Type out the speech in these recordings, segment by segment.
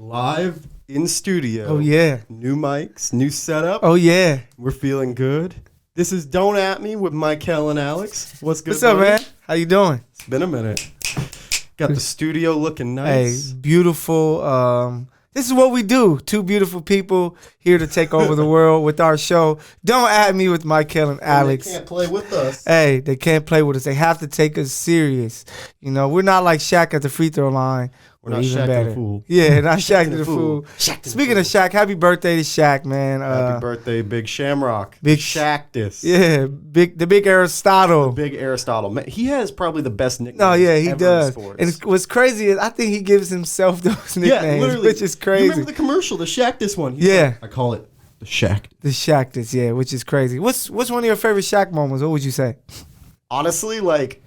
Live in studio. Oh, yeah. New mics, new setup. Oh, yeah. We're feeling good. This is Don't At Me with Michael and Alex. What's good, What's up, buddy? man? How you doing? It's been a minute. Got the studio looking Hey, nice. beautiful. This is what we do. Two beautiful people here to take over the world with our show. Don't At Me with Michael and Alex. They can't play with us. Hey, they can't play with us. They have to take us serious. You know, we're not like Shaq at the free throw line. We're not even Shaq better. the Fool. Yeah, not Shaq the Fool. Shaq Speaking of Shaq, happy birthday to Shaq, man. Happy birthday, Big Shamrock. Big Shaqtus. Yeah, the big Aristotle. Big Aristotle. Man, he has probably the best nickname. No, yeah, he ever does. In sports. And what's crazy is I think he gives himself those nicknames, yeah, literally. which is crazy. You remember the commercial, the Shaqtus one? He's Yeah. like, I call it the Shaq. The Shaqtus, yeah, which is crazy. What's one of your favorite Shaq moments? What would you say? Honestly, like,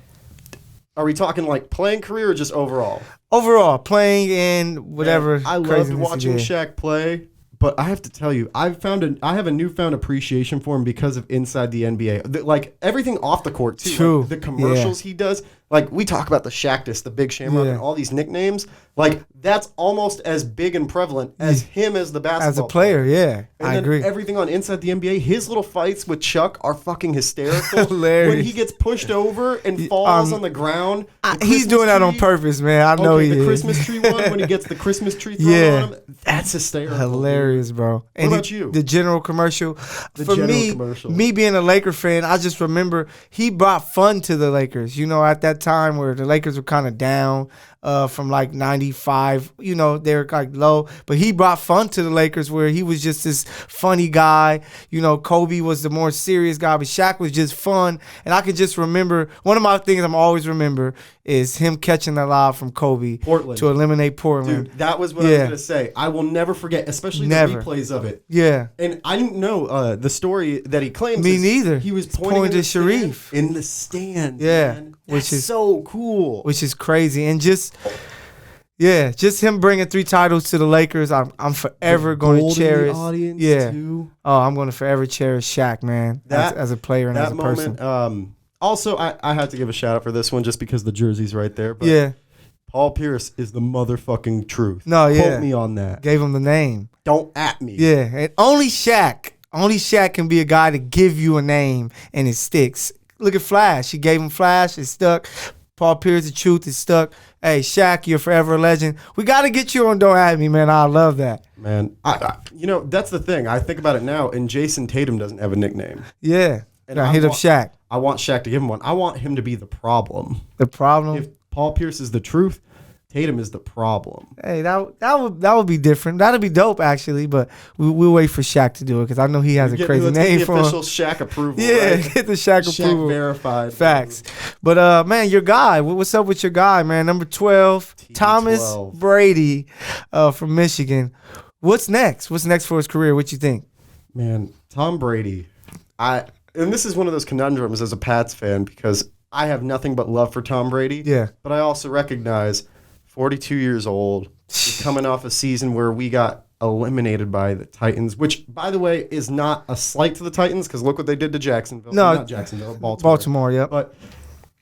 are we talking like playing career or just overall? Overall, playing and whatever. Man, I loved craziness watching he did. Shaq play, but I have to tell you, I have a newfound appreciation for him because of inside the NBA. Like everything off the court too. True. Like, the commercials he does. Like we talk about the Shaqtus, the Big Shamrock, Yeah. and all these nicknames. Like that's almost as big and prevalent as him as the basketball As a player, yeah, And I then agree. everything on Inside the NBA, his little fights with Chuck are fucking hysterical. Hilarious. When he gets pushed over and falls on the ground. The He's Christmas doing that on tree- purpose, man. I know Okay, he the is. Christmas tree one when he gets the Christmas tree thrown Yeah. on him. That's hysterical. Hilarious, bro. What about you? The general commercial. The For general me, commercial. me being a Laker fan, I just remember he brought fun to the Lakers. You know, at that time where the Lakers were kind of down from like 95, you know, they were like low. But he brought fun to the Lakers where he was just this funny guy. You know, Kobe was the more serious guy, but Shaq was just fun. And I could just remember, one of my things I'm always remember is him catching the lob from Kobe Portland. to eliminate Portland. Dude, that was what I was Yeah. going to say. I will never forget, especially Never. the replays of it. Yeah. And I didn't know the story that he claims. Me is neither. He was He's pointing pointing in the to Sharif. stand, in the stand. Yeah, Man. which That's is- so cool. Which is crazy. And just him bringing 3 titles to the Lakers, I'm forever going Gold to in the cherish. audience, Yeah. too. Oh, I'm going to forever cherish Shaq, man, as a player and that as a moment. person. Also, I had to give a shout out for this one just because the jersey's right there. But Yeah. Paul Pierce is the motherfucking truth. No, yeah. Quote me on that. Gave him the name. Don't at me. Yeah. And only Shaq can be a guy to give you a name and it sticks. Look at Flash. He gave him Flash. It stuck. Paul Pierce, the truth is stuck. Hey, Shaq, you're forever a legend. We got to get you on Don't At Me, man. I love that. Man, you know, that's the thing. I think about it now, and Jason Tatum doesn't have a nickname. Yeah. And I hit up Shaq. I want Shaq to give him one. I want him to be the problem. The problem. If Paul Pierce is the truth, Tatum is the problem. Hey, that would be different. That'd be dope, actually. But we'll wait for Shaq to do it because I know he has a crazy Let's name get for the him. official Shaq approval. Yeah, right? get the Shaq approval. verified. Facts. But man, your guy. What's up with your guy, man? Number 12, Thomas 12. Brady, from Michigan. What's next? What's next for his career? What you think? Man, Tom Brady. And this is one of those conundrums as a Pats fan because I have nothing but love for Tom Brady. Yeah. But I also recognize 42 years old, he's coming off a season where we got eliminated by the Titans, which, by the way, is not a slight to the Titans because look what they did to Jacksonville. No, not Jacksonville, Baltimore. Baltimore, yep. But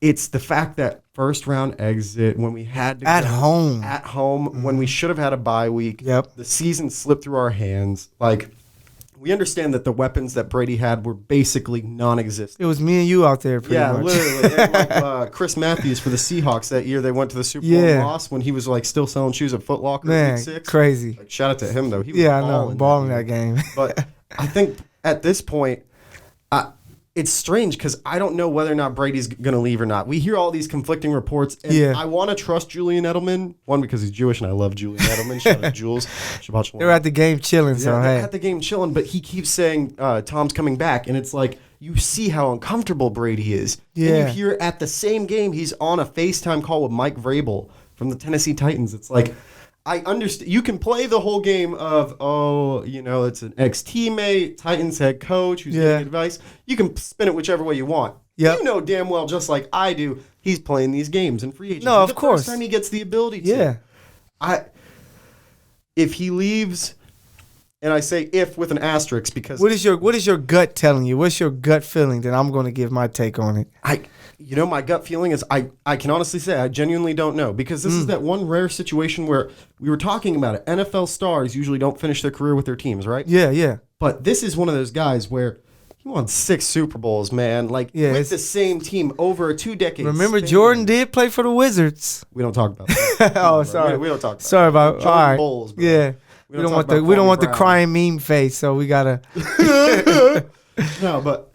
it's the fact that first round exit when we had to At go home. when we should have had a bye week. Yep. The season slipped through our hands. Like, we understand that the weapons that Brady had were basically non-existent. It was me and you out there, pretty Yeah, much. literally. And like Chris Matthews for the Seahawks that year, they went to the Super Bowl and lost when he was like still selling shoes at Foot Locker in Man, Week 6. crazy. Like, shout out to him though. He was Yeah, I know. Balling that game. But I think at this point, it's strange because I don't know whether or not Brady's going to leave or not. We hear all these conflicting reports, and I want to trust Julian Edelman. One, because he's Jewish, and I love Julian Edelman. Shout out Jules. They were at the game chilling, so they're hey. at the game chilling, but he keeps saying Tom's coming back, and it's like you see how uncomfortable Brady is. Yeah. And you hear at the same game he's on a FaceTime call with Mike Vrabel from the Tennessee Titans. It's like, I understand. You can play the whole game of, it's an ex-teammate, Titans head coach who's giving advice. You can spin it whichever way you want. Yep. You know damn well, just like I do, he's playing these games in free agency. No, of course. First time he gets the ability to. Yeah. If he leaves, And I say if with an asterisk because What is your gut telling you? What's your gut feeling? Then I'm going to give my take on it. my gut feeling is I can honestly say I genuinely don't know because this is that one rare situation where we were talking about it. NFL stars usually don't finish their career with their teams, right? Yeah. But this is one of those guys where he won 6 Super Bowls, man. Like with the same team over a 2 decades. Remember, Jordan did play for the Wizards. We don't talk about that. Oh, sorry. We don't talk about Sorry that. about Jordan all right. Bulls, bro. Yeah. We don't want the crying meme face, so we gotta. No, but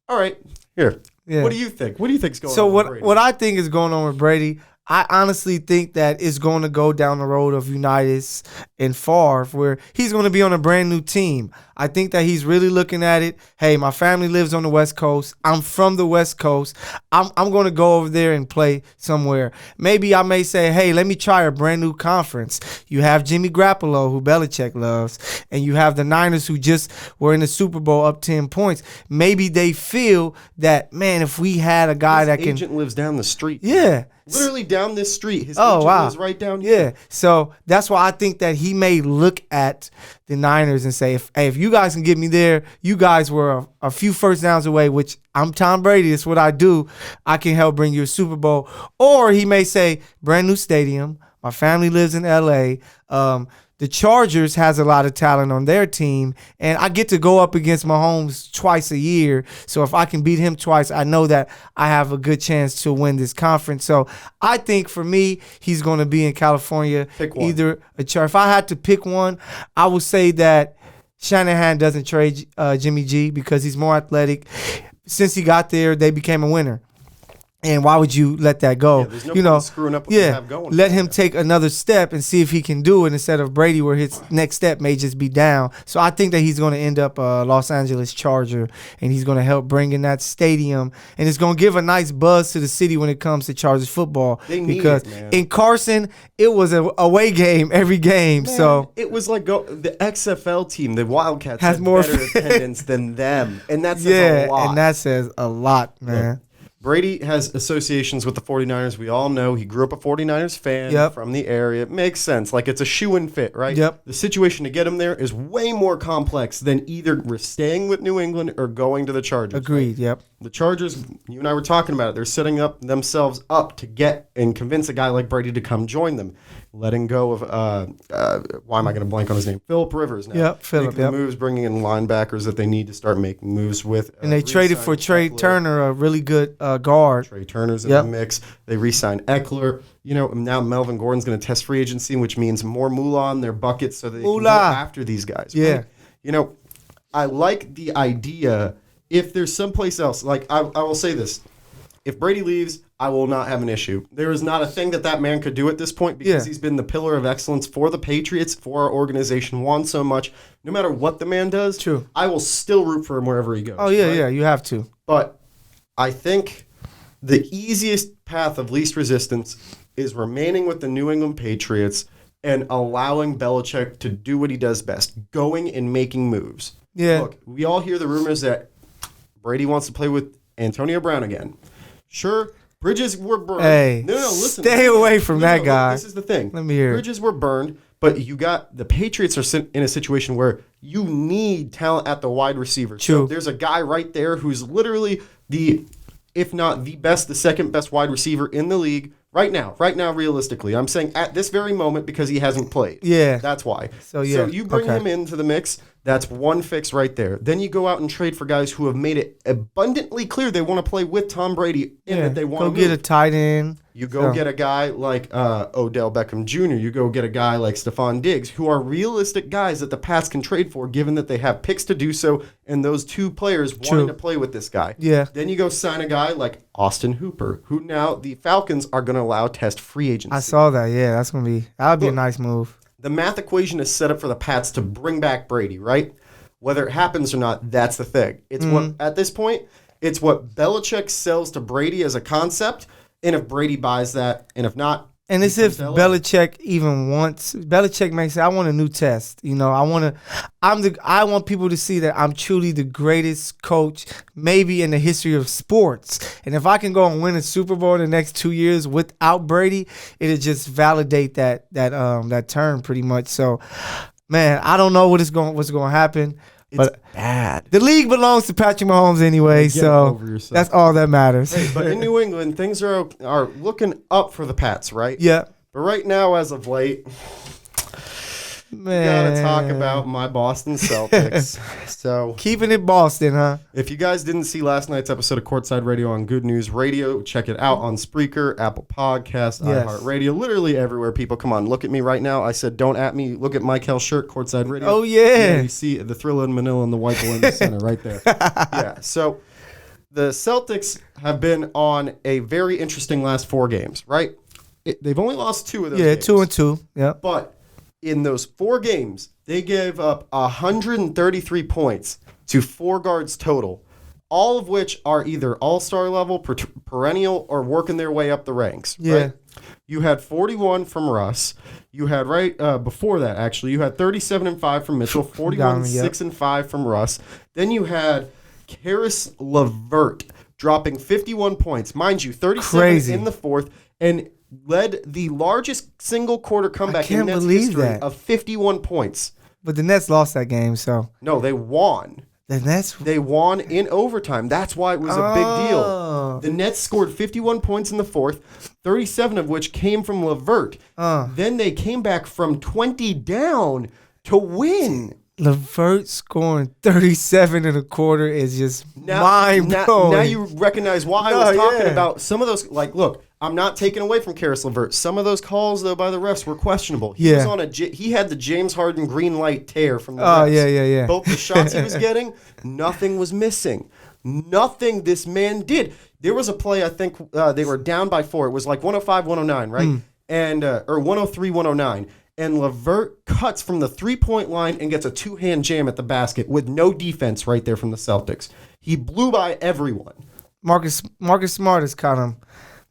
all right. Here. Yeah. What do you think? What do you think's going on? So with Brady? what I think is going on with Brady, I honestly think that it's going to go down the road of Unitas and Favre, where he's going to be on a brand new team. I think that he's really looking at it. Hey, my family lives on the West Coast. I'm from the West Coast. I'm going to go over there and play somewhere. Maybe I may say, hey, let me try a brand new conference. You have Jimmy Garoppolo, who Belichick loves, and you have the Niners, who just were in the Super Bowl up 10 points. Maybe they feel that, man, if we had a guy that can. His agent lives down the street. Yeah. Literally down this street. His agent lives right down here. Yeah. So that's why I think that he may look at the Niners and say, if you guys can get me there, you guys were a few first downs away, which I'm Tom Brady. It's what I do. I can help bring you a Super Bowl. Or he may say, brand new stadium. My family lives in L.A. The Chargers has a lot of talent on their team, and I get to go up against Mahomes twice a year. So if I can beat him twice, I know that I have a good chance to win this conference. So I think for me, he's going to be in California. Pick one. Either a If I had to pick one, I would say that Shanahan doesn't trade Jimmy G because he's more athletic. Since he got there, they became a winner. And why would you let that go? Yeah, there's no point screwing up what they have going. Let him take another step and see if he can do it instead of Brady, where his next step may just be down. So I think that he's going to end up a Los Angeles Charger, and he's going to help bring in that stadium, and it's going to give a nice buzz to the city when it comes to Chargers football. They need because it, man. in Carson, it was an away game every game. Man, so it was like the XFL team, the Wildcats, has had more better attendance than them, and that says a lot. and that says a lot, man. Look, Brady has associations with the 49ers. We all know he grew up a 49ers fan from the area. It makes sense. Like, it's a shoe-in fit, right? Yep. The situation to get him there is way more complex than either we're staying with New England or going to the Chargers. Agreed, right? yep. The Chargers, you and I were talking about it. They're setting up themselves up to get and convince a guy like Brady to come join them. Letting go of, why am I going to blank on his name? Phillip Rivers now. Yep, Phillip, Making moves, bringing in linebackers that they need to start making moves with. And they traded for Trey Turner, a really good guard. Trey Turner's in the mix. They re-signed Eckler. You know, now Melvin Gordon's going to test free agency, which means more moolah on their buckets so that they can go after these guys. Yeah. Right? You know, I like the idea if there's someplace else. Like, I will say this. If Brady leaves, I will not have an issue. There is not a thing that man could do at this point because he's been the pillar of excellence for the Patriots, for our organization, won so much. No matter what the man does, I will still root for him wherever he goes. Oh, yeah, you have to. But I think the easiest path of least resistance is remaining with the New England Patriots and allowing Belichick to do what he does best, going and making moves. Yeah. Look, we all hear the rumors that Brady wants to play with Antonio Brown again. Sure, bridges were burned. Hey, listen. Stay away from that guy. This is the thing. Let me hear Bridges were burned, but you got the Patriots are in a situation where you need talent at the wide receiver. True. So there's a guy right there who's literally if not the best, the second best wide receiver in the league right now, realistically. I'm saying at this very moment because he hasn't played. Yeah. That's why. So you bring him into the mix. That's one fix right there. Then you go out and trade for guys who have made it abundantly clear they want to play with Tom Brady and that they want to get a tight end. You go get a guy like Odell Beckham Jr. You go get a guy like Stephon Diggs, who are realistic guys that the Pats can trade for, given that they have picks to do so, and those two players wanting to play with this guy. Yeah. Then you go sign a guy like Austin Hooper, who now the Falcons are going to allow test free agency. I saw that. Yeah, that would be a nice move. The math equation is set up for the Pats to bring back Brady, right? Whether it happens or not, that's the thing. It's what at this point, it's what Belichick sells to Brady as a concept, and if Brady buys that, and if not, and it's if Belichick even wants. Belichick may say, "I want a new test." You know, I want people to see that I'm truly the greatest coach, maybe in the history of sports. And if I can go and win a Super Bowl in the next 2 years without Brady, it'll just validate that term pretty much. So, Man, I don't know what's going to happen. But bad. The league belongs to Patrick Mahomes anyway, so that's all that matters. Hey, but in New England, things are looking up for the Pats, right? Yeah. But right now, as of late, man, we gotta talk about my Boston Celtics. So keeping it Boston, huh? If you guys didn't see last night's episode of Courtside Radio on Good News Radio, check it out on Spreaker, Apple Podcasts, iHeartRadio, literally everywhere. People, come on, look at me right now. I said, don't at me. Look at Michael's shirt, Courtside Radio. Oh yeah, you see the Thrilla in Manila and the white boy in the center right there. Yeah. So the Celtics have been on a very interesting last 4 games, right? They've only lost 2 of those games. 2-2. Yeah. But in those 4 games, they gave up 133 points to 4 guards total, all of which are either all-star level, perennial, or working their way up the ranks. Yeah. Right? You had 41 from Russ. You had before that, actually, you had 37 and 5 from Mitchell, 41, 6 and 5 from Russ. Then you had Karis LeVert dropping 51 points. Mind you, 37 in the fourth, and led the largest single quarter comeback in Nets history of 51 points. But the Nets lost that game, so. No, they won. The Nets? They won in overtime. That's why it was a big deal. The Nets scored 51 points in the fourth, 37 of which came from LeVert. Then they came back from 20 down to win. LeVert scoring 37 in a quarter is just mind-blowing. Now you recognize why I was talking about some of those. Like, look, I'm not taking away from Karis LeVert. Some of those calls, though, by the refs were questionable. He was on he had the James Harden green light tear from the refs. Yeah. Both the shots he was getting, nothing was missing. Nothing this man did. There was a play, I think they were down by 4. It was like 105-109, right? And or 103-109. And LeVert cuts from the 3-point line and gets a 2-hand jam at the basket with no defense right there from the Celtics. He blew by everyone. Marcus Smart has kind of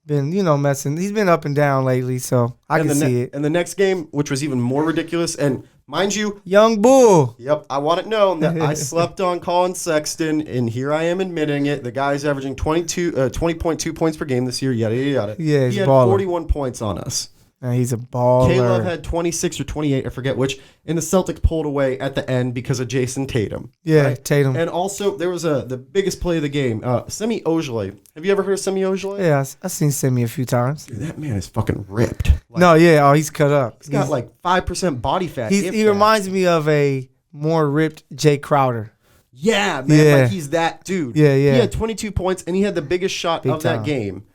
been, messing. He's been up and down lately, so I can see it. And the next game, which was even more ridiculous, and mind you, Young Bull. Yep, I want it known that I slept on Colin Sexton, and here I am admitting it. The guy's averaging 20.2 points per game this year, yada, yada, yada. Yeah, he had baller. 41 points on us. And he's a baller. K-Love had 26 or 28, I forget which, and the Celtics pulled away at the end because of Jason Tatum. Yeah, right? Tatum. And also, there was the biggest play of the game, Semi Ojeleye. Have you ever heard of Semi Ojeleye? Yeah, I've seen Semi a few times. Dude, that man is fucking ripped. He's cut up. He's got like 5% body fat. He reminds me of a more ripped Jay Crowder. Yeah, man, like he's that dude. Yeah. He had 22 points, and he had the biggest shot of that game.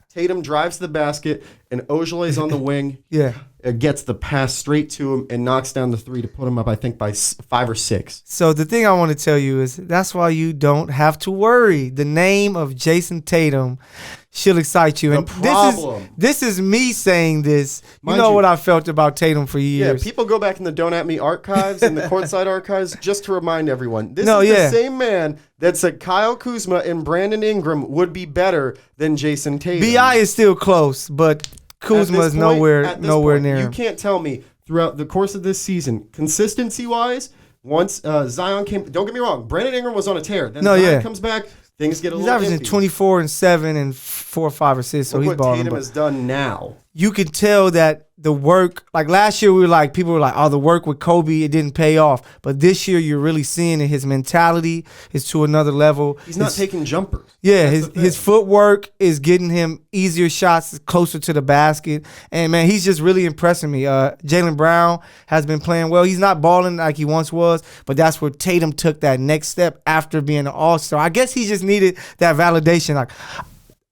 Tatum drives to the basket, and Ojele's on the wing. Gets the pass straight to him and knocks down the 3 to put him up, I think, by 5 or 6. So the thing I want to tell you is that's why you don't have to worry. The name of Jason Tatum should excite you. This is me saying this. You know what I felt about Tatum for years. Yeah, people go back in the Don't At Me archives and the Courtside archives just to remind everyone. This is the same man that said Kyle Kuzma and Brandon Ingram would be better than Jason Tatum. B.I. is still close, but Kuzma is nowhere near him. You can't tell me throughout the course of this season, consistency-wise, once Zion came, don't get me wrong, Brandon Ingram was on a tear. Then Zion comes back, things get a little averaging 24 and 7 and 4 or 5 assists, so he's balling. What Tatum has done now. You can tell that the work, like last year people were like, oh, the work with Kobe, it didn't pay off. But this year you're really seeing it. His mentality is to another level. He's not taking jumpers. Yeah, his footwork is getting him easier shots closer to the basket. And, man, he's just really impressing me. Jaylen Brown has been playing well. He's not balling like he once was, but that's where Tatum took that next step after being an all-star. I guess he just needed that validation. Like,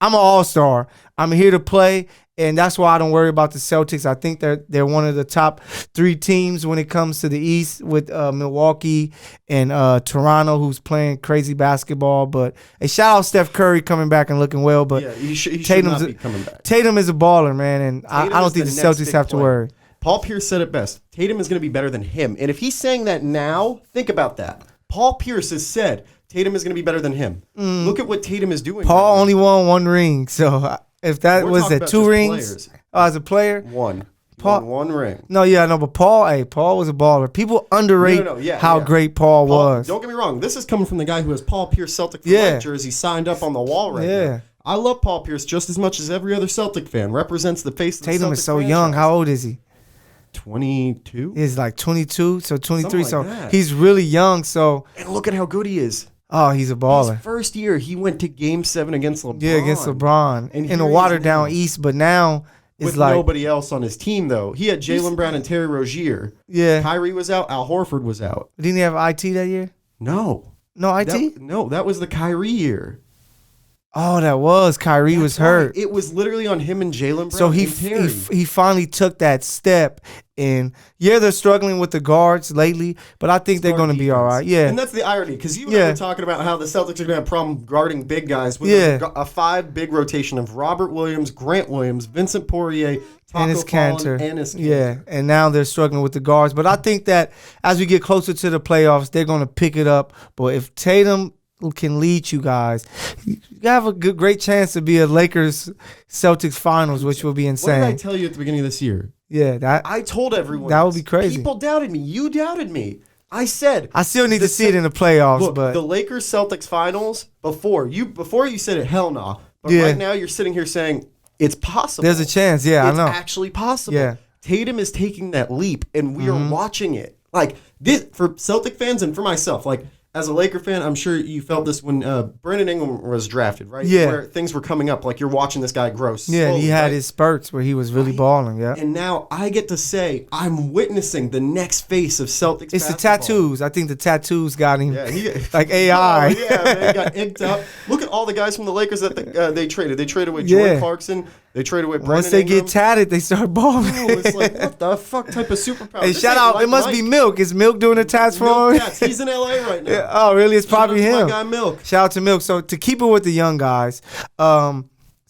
I'm an all-star. I'm here to play. And that's why I don't worry about the Celtics. I think they're one of the top 3 teams when it comes to the East with Milwaukee and Toronto, who's playing crazy basketball. But a shout out Steph Curry coming back and looking well. But he should not be coming back. Tatum is a baller, man, and I don't think the Celtics have to worry. Paul Pierce said it best. Tatum is going to be better than him. And if he's saying that now, think about that. Paul Pierce has said Tatum is going to be better than him. Look at what Tatum is doing. Paul only won 1 ring, so if that was at 2 rings, as a player, Paul won 1 ring. No, but Paul was a baller. People underrate how great Paul was. Don't get me wrong. This is coming from the guy who has Paul Pierce Celtic for life jersey signed up on the wall right now. I love Paul Pierce just as much as every other Celtic fan. Represents the face of the Celtic Tatum is so franchise. young. How old is he? 22. He's like 22, so 23. Something like that. He's really young. So And look at how good he is. he's a baller. His first year, he went to Game 7 against LeBron. Yeah, against LeBron And in a here he is watered down now. East, but now it's With like nobody else on his team, though. He had Jaylen Brown and Terry Rozier. yeah. Kyrie was out. Al Horford was out. Didn't he have IT that year? No. No IT. That was the Kyrie year. Oh, that was Kyrie was hurt. It was literally on him and Jaylen Brown. So he and Terry. he finally took that step, and they're struggling with the guards lately, but I think they're going to be all right. Yeah, And that's the irony, because you and I were talking about how the Celtics are going to have problem guarding big guys with a 5 big rotation of Robert Williams, Grant Williams, Vincent Poirier, Taco Enes Kanter. Fall, and Enes Kanter. Yeah, and now they're struggling with the guards, but I think that as we get closer to the playoffs, they're going to pick it up. But if Tatum can lead you guys, you have a great chance to be a Lakers Celtics finals, which will be insane. What did I tell you at the beginning of this year? Yeah, I told everyone that would be crazy. People doubted me. You doubted me. I said I still need to see it in the playoffs. Look, but the Lakers Celtics finals before you said it, hell no. But Yeah. right now you're sitting here saying it's possible. there's a chance. Yeah, It's I know. actually possible. Yeah. Tatum is taking that leap, and we are watching it. Like this for Celtic fans and for myself. Like as a Laker fan, I'm sure you felt this when Brandon Ingram was drafted, right? Yeah. Where things were coming up, like you're watching this guy grow. Yeah, and he slowly, had right? his spurts where he was really balling. Yeah, And now I get to say I'm witnessing the next face of Celtics. it's the basketball. tattoos. I think the tattoos got him. Yeah, like AI. Oh, yeah, man, he got inked up. Look at all the guys from the Lakers that they traded. They traded away Jordan Yeah. Clarkson. They traded away Brandon Once they Ingram. get tatted, they start balling. Oh, it's like, what the fuck type of superpower? Hey, This shout ain't out! like It must Mike. be Milk. Is Milk doing the tats for Milk him? Tats. He's in LA right now. Yeah, oh, really? It's probably Shout out to him. my guy Milk. Shout out to Milk. So to keep it with the young guys,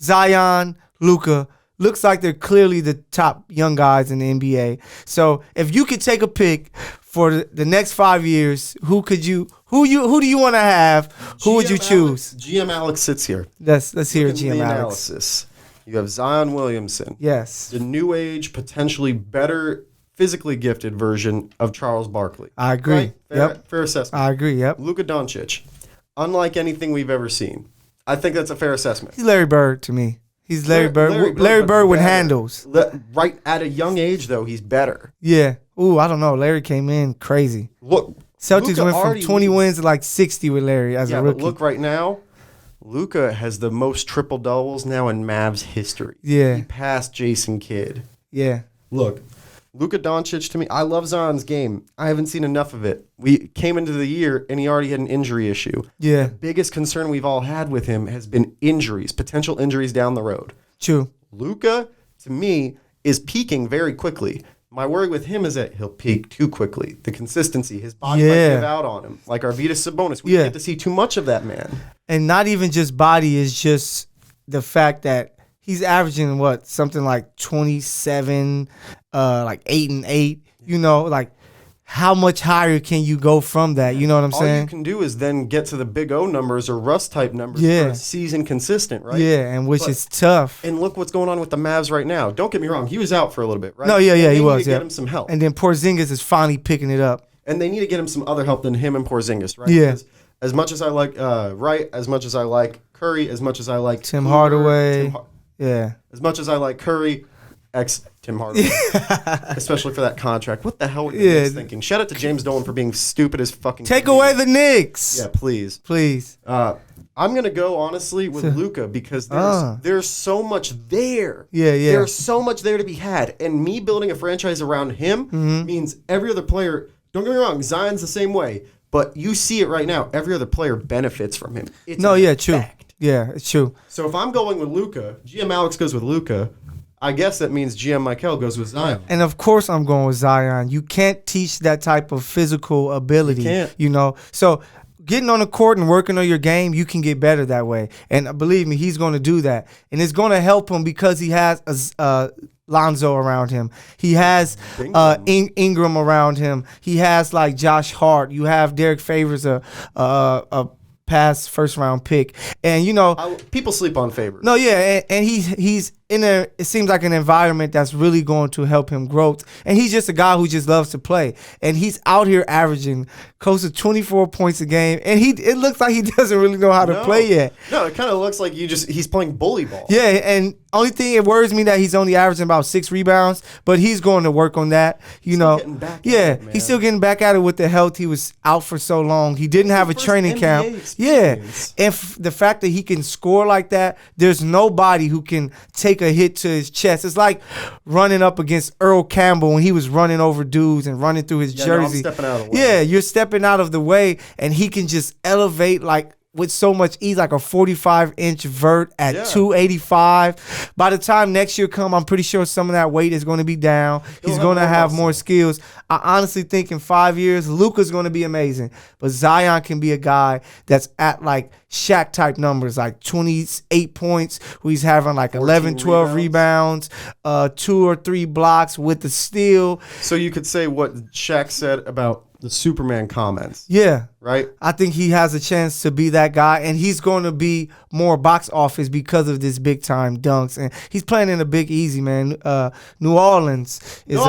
Zion, Luka, looks like they're clearly the top young guys in the NBA. So if you could take a pick for the next 5 years, who do you want to have? Who would you choose? GM Alex sits here. Let's hear Look at GM the Alex. analysis. You have Zion Williamson. Yes, The new age, potentially better, physically gifted version of Charles Barkley. I agree. Right? Fair assessment. I agree. Yep. Luka Doncic, unlike anything we've ever seen. I think that's a fair assessment. He's Larry Bird to me. He's Larry Bird. Larry but Bird with better. handles. Right at a young age, though, he's better. Yeah. Ooh, I don't know. Larry came in crazy. Look, Celtics Luka went from already 20 leads. wins to like 60 with Larry as Yeah, a but rookie. look right now, Luka has the most triple doubles now in Mavs history. Yeah. He passed Jason Kidd. Yeah. Look, Luka Doncic, to me, I love Zion's game. I haven't seen enough of it. We came into the year and he already had an injury issue. Yeah. Biggest concern we've all had with him has been injuries, potential injuries down the road. True. Luka, to me, is peaking very quickly. My worry with him is that he'll peak too quickly. The consistency, his body might Yeah. give out on him. Like Arvydas Sabonis, we Yeah. get to see too much of that man. And not even just body, is just the fact that he's averaging something like 27, like 8 and 8. You know, like how much higher can you go from that? You know what I'm All you saying? can do is then get to the big O numbers or Russ type numbers Yeah. for a season consistent, right? Yeah, and which But- is tough. And look what's going on with the Mavs right now. Don't get me wrong, he was out for a little bit, right? No, yeah, And he they need was, to yeah. get him some help. And then Porzingis is finally picking it up. And they need to get him some other help than him and Porzingis, right? Yeah. Because as much as I like Wright, as much as I like Curry, as much as I like Tim Kluber, Hardaway. Yeah. as much as I like Curry, Tim Hardaway, especially for that contract. What the hell were the Yeah. Knicks thinking? Shout out to James Dolan for being stupid as fucking. Take can be. away the Knicks. Yeah, please. Please. I'm gonna go honestly with Luka because there's so much there. Yeah, yeah. There's so much there to be had, and me building a franchise around him means every other player. Don't get me wrong, Zion's the same way, but you see it right now. Every other player benefits from him. It's a True. fact. Yeah, it's true. So if I'm going with Luka, GM Alex goes with Luka. I guess that means GM Michael goes with Zion. And of course, I'm going with Zion. You can't teach that type of physical ability. You can't. You know, so getting on the court and working on your game, you can get better that way. And believe me, he's going to do that, and it's going to help him because he has Lonzo around him. He has Ingram around him. He has like Josh Hart. You have Derek Favors, a past first round pick, and you know. People sleep on Favors. No, yeah, and he's it seems like an environment that's really going to help him grow. And he's just a guy who just loves to play. And he's out here averaging close to 24 points a game. And it looks like he doesn't really know how to play yet. No, it kind of looks like he's playing bully ball. Yeah, and only thing it worries me that he's only averaging about 6 rebounds, but he's going to work on that. He's still getting back at it with the health. He was out for so long. He didn't have a training camp. Experience. Yeah, and the fact that he can score like that, there's nobody who can take a hit to his chest. It's like running up against Earl Campbell when he was running over dudes and running through his jersey. No, I'm stepping out of the way. Yeah, you're stepping out of the way, and he can just elevate like with so much ease, like a 45-inch vert at 285. By the time next year come, I'm pretty sure some of that weight is going to be down. He's going to have more skills. I honestly think in 5 years, Luka's going to be amazing. But Zion can be a guy that's at like Shaq type numbers, like 28 points, where he's having like 11, 12 rebounds, 2 or 3 blocks with the steal. So you could say what Shaq said about the Superman comments. Yeah. Right? I think he has a chance to be that guy, and he's going to be more box office because of this big-time dunks. And he's playing in a Big Easy, man. New Orleans is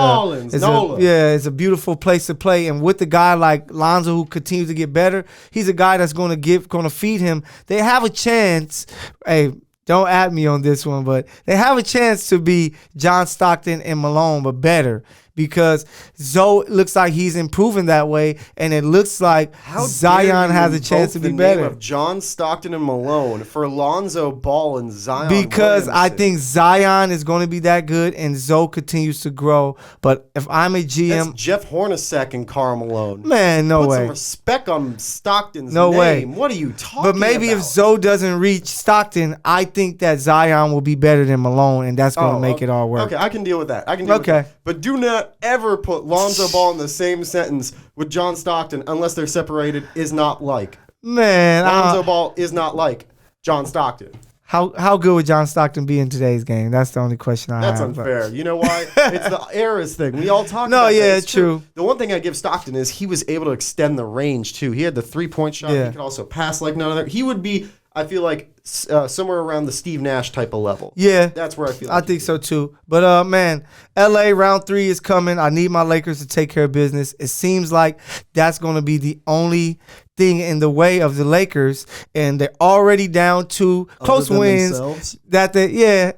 a beautiful place to play. And with a guy like Lonzo who continues to get better, he's a guy that's going to feed him. They have a chance. Hey, don't at me on this one, but they have a chance to be John Stockton and Malone, but better. Because Zoe looks like he's improving that way, and it looks like Zion has a chance to be better. Name of John Stockton and Malone for Lonzo Ball and Zion Because Williamson. I think Zion is going to be that good, and Zoe continues to grow. But if I'm a GM, that's Jeff Hornacek and Karl Malone. Man, no way. Put some respect on Stockton's name. Way. What are you talking about? But maybe if Zoe doesn't reach Stockton, I think that Zion will be better than Malone, and that's going to make it all work. Okay, I can deal with that. With that. But do not ever put Lonzo Ball in the same sentence with John Stockton unless they're separated. Is not like Lonzo Ball is not like John Stockton. How good would John Stockton be in today's game? That's the only question I have. That's unfair. You know why? It's the eras thing. We all talk about that. It's true. The one thing I give Stockton is he was able to extend the range too. He had the 3-point shot. He could also pass like none other. He would be, I feel like, somewhere around the Steve Nash type of level. Yeah. That's where I feel like I think so too. But, man, LA round 3 is coming. I need my Lakers to take care of business. It seems like that's going to be the only thing in the way of the Lakers, and they're already down 2 close wins.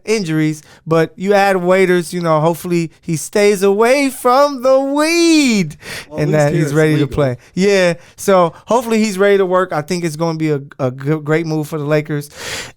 Injuries. But you add Waiters, hopefully he stays away from the weed and that he's ready to play. Yeah. So hopefully he's ready to work. I think it's going to be a great move for the Lakers.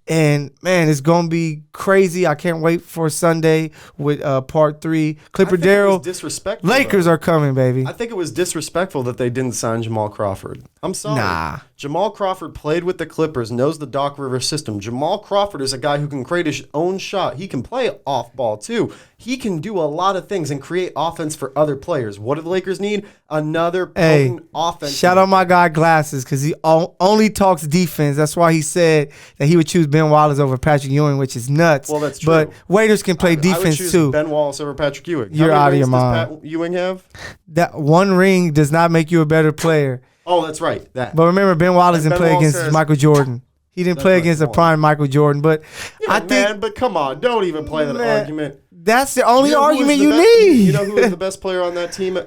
And man, it's gonna be crazy. I can't wait for Sunday with part 3. Clipper Darrell. Disrespectful. Lakers are coming, baby. I think it was disrespectful that they didn't sign Jamal Crawford. I'm sorry. Nah. Jamal Crawford played with the Clippers, knows the Doc Rivers system. Jamal Crawford is a guy who can create his own shot. He can play off ball too. He can do a lot of things and create offense for other players. What do the Lakers need? Another potent offense. Shout out my guy Glasses, because he only talks defense. That's why he said that he would choose Ben Wallace over Patrick Ewing, which is nuts. Well, that's true. But Waiters can play defense I would choose too. Ben Wallace over Patrick Ewing. You're out of your mind. Does Pat Ewing have? That one ring does not make you a better player. Oh, that's right. That. But remember, Ben Wallace didn't play against Michael Jordan. He didn't play against a prime Michael Jordan. But I think, but come on, don't even play that argument. That's the only argument you need. You know who was the best player on that team?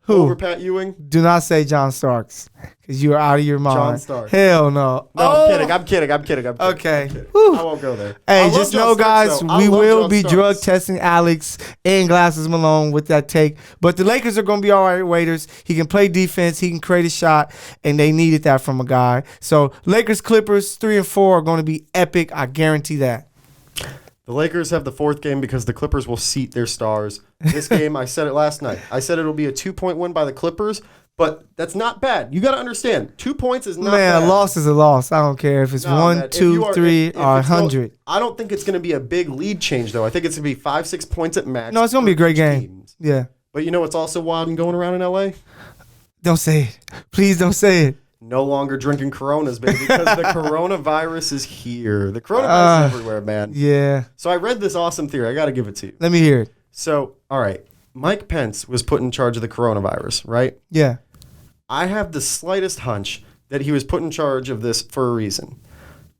Who? Over Pat Ewing? Do not say John Starks, because you are out of your mind. John Starks. Hell no. No, I'm kidding. Okay. I won't go there. Hey, just know, guys, we will be drug testing Alex and Glasses Malone with that take. But the Lakers are going to be all right, Waiters. He can play defense. He can create a shot, and they needed that from a guy. So Lakers, Clippers, 3 and 4 are going to be epic. I guarantee that. The Lakers have the 4th game because the Clippers will seat their stars. This game, I said it last night. I said it'll be a 2-point win by the Clippers, but that's not bad. You got to understand, 2 points is not bad. Man, a loss is a loss. I don't care if it's 1, 2, 3, or 100. I don't think it's going to be a big lead change, though. I think it's going to be 5-6 points at max. No, it's going to be a great game. Teams. Yeah. But you know what's also wild and going around in L.A.? Don't say it. Please don't say it. No longer drinking Coronas, baby, because the coronavirus is here. The coronavirus is everywhere, man. Yeah. So I read this awesome theory. I got to give it to you. Let me hear it. So, all right. Mike Pence was put in charge of the coronavirus, right? Yeah. I have the slightest hunch that he was put in charge of this for a reason.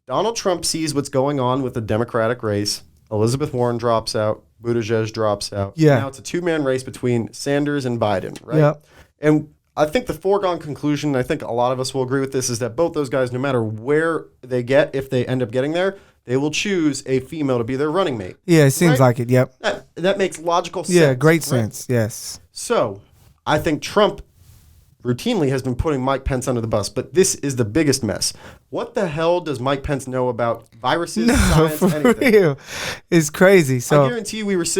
Donald Trump sees what's going on with the Democratic race. Elizabeth Warren drops out. Buttigieg drops out. Yeah. Now it's a two-man race between Sanders and Biden, right? Yep. And I think the foregone conclusion, and I think a lot of us will agree with this, is that both those guys, no matter where they get, if they end up getting there, they will choose a female to be their running mate. Yeah, it seems right? like it. Yep. That makes logical sense. Yeah, great right? sense. Yes. So I think Trump routinely has been putting Mike Pence under the bus, but this is the biggest mess. What the hell does Mike Pence know about viruses, science, for anything? real. It's crazy. So I guarantee you he was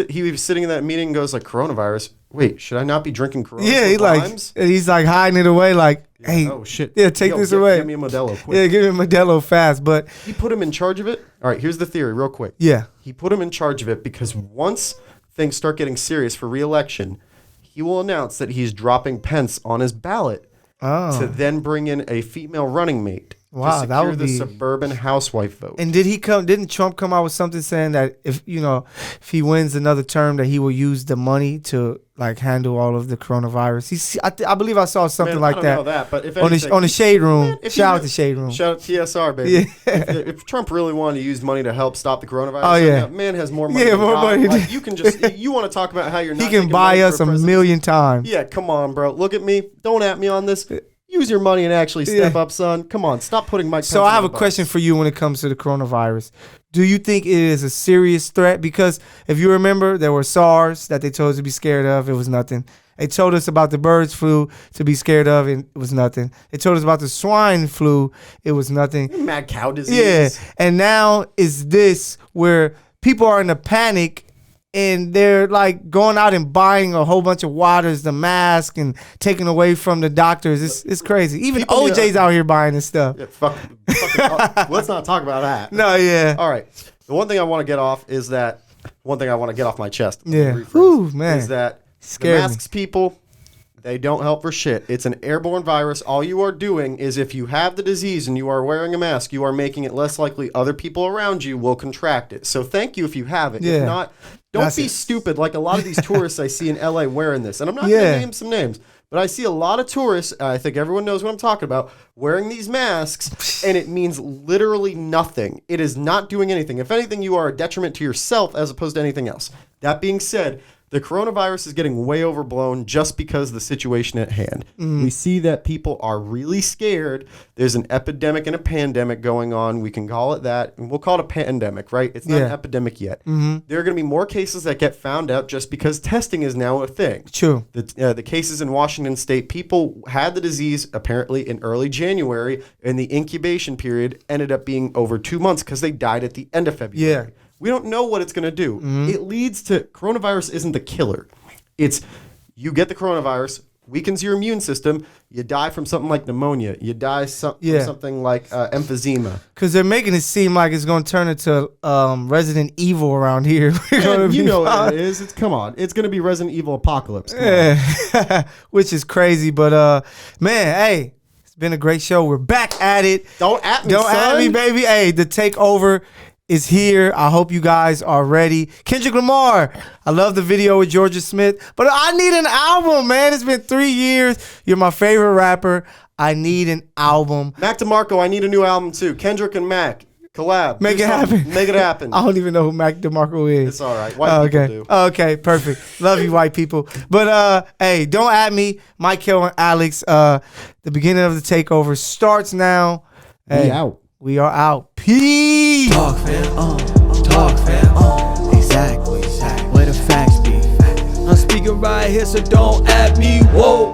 sitting in that meeting and goes like, coronavirus. Wait, should I not be drinking Corona? yeah, limes? he's like hiding it away. Like, hey, oh shit. yeah, take this away. Give me a Modelo quick. Yeah, give me Modelo fast. But He put him in charge of it. All right, here's the theory, real quick. yeah, He put him in charge of it because once things start getting serious for re-election, he will announce that he's dropping Pence on his ballot to then bring in a female running mate Wow, to that secure would the be- suburban housewife vote. and didn't Trump come out with something saying that if he wins another term that he will use the money to like handle all of the coronavirus? I believe I saw something Man, like I don't that, know that, but if on anything, the Shade Room. Man, if you Shout out re- to Shade Room. Shout out TSR, baby. Yeah. If Trump really wanted to use money to help stop the coronavirus, Oh, yeah. that man has more money. Yeah, than more God. money. Like, you can just you want to talk about how you're not He can taking buy money us for a presidency? million times. Yeah, come on, bro. Look at me. Don't at me on this. Use your money and actually step up, son. Come on, stop putting Mike Pence So I have on a the bus. question for you when it comes to the coronavirus. Do you think it is a serious threat? Because if you remember, there were SARS that they told us to be scared of. It was nothing. They told us about the birds flu to be scared of. And it was nothing. They told us about the swine flu. It was nothing. Mad cow disease. Yeah. And now is this where people are in a panic and they're like going out and buying a whole bunch of waters, the mask, and taking away from the doctors. It's crazy. Even People need OJ's out here buying this stuff. Yeah, let's not talk about that. No, yeah. All right. The one thing I want to get off is that one thing I want to get off my chest. Yeah. rephrase, Whew, man. Is that the Scared me. masks, people, they don't help for shit. It's an airborne virus. All you are doing is if you have the disease and you are wearing a mask, you are making it less likely other people around you will contract it. So thank you if you have it. Yeah. If not, don't That's be it. stupid like a lot of these tourists I see in LA wearing this. And I'm not going Yeah. to name some names. But I see a lot of tourists, I think everyone knows what I'm talking about, wearing these masks, and it means literally nothing. It is not doing anything. If anything, you are a detriment to yourself as opposed to anything else. That being said, the coronavirus is getting way overblown just because of the situation at hand. We see that people are really scared. There's an epidemic and a pandemic going on. We can call it that. And we'll call it a pandemic, right? It's not an epidemic yet. There are going to be more cases that get found out just because testing is now a thing. True. The cases in Washington State, people had the disease apparently in early January, and the incubation period ended up being over 2 months because they died at the end of February. Yeah. We don't know what it's going to do. It leads to coronavirus isn't the killer. It's you get the coronavirus, weakens your immune system, you die from something like pneumonia, you die from something like emphysema. Because they're making it seem like it's going to turn into Resident Evil around here. And you know what it is. Come on. It's going to be Resident Evil Apocalypse. Come on. Yeah. Which is crazy. But, man, hey, it's been a great show. We're back at it. Don't at me, Don't son. at me, baby. Hey, the takeover is here. I hope you guys are ready. Kendrick Lamar, I love the video with Georgia Smith, but I need an album, man. It's been 3 years. You're my favorite rapper. I need an album. Mac DeMarco, I need a new album too. Kendrick and Mac, collab. Make Do it something. happen. Make it happen. I don't even know who Mac DeMarco is. It's all right. White people do. Okay, perfect. Love you, white people. But hey, don't at me. Mike Hill and Alex. The beginning of the takeover starts now. Hey, out. We are out. Peace. Talk fam, exactly. Where the facts be. I'm speaking right here, so don't at me, whoa.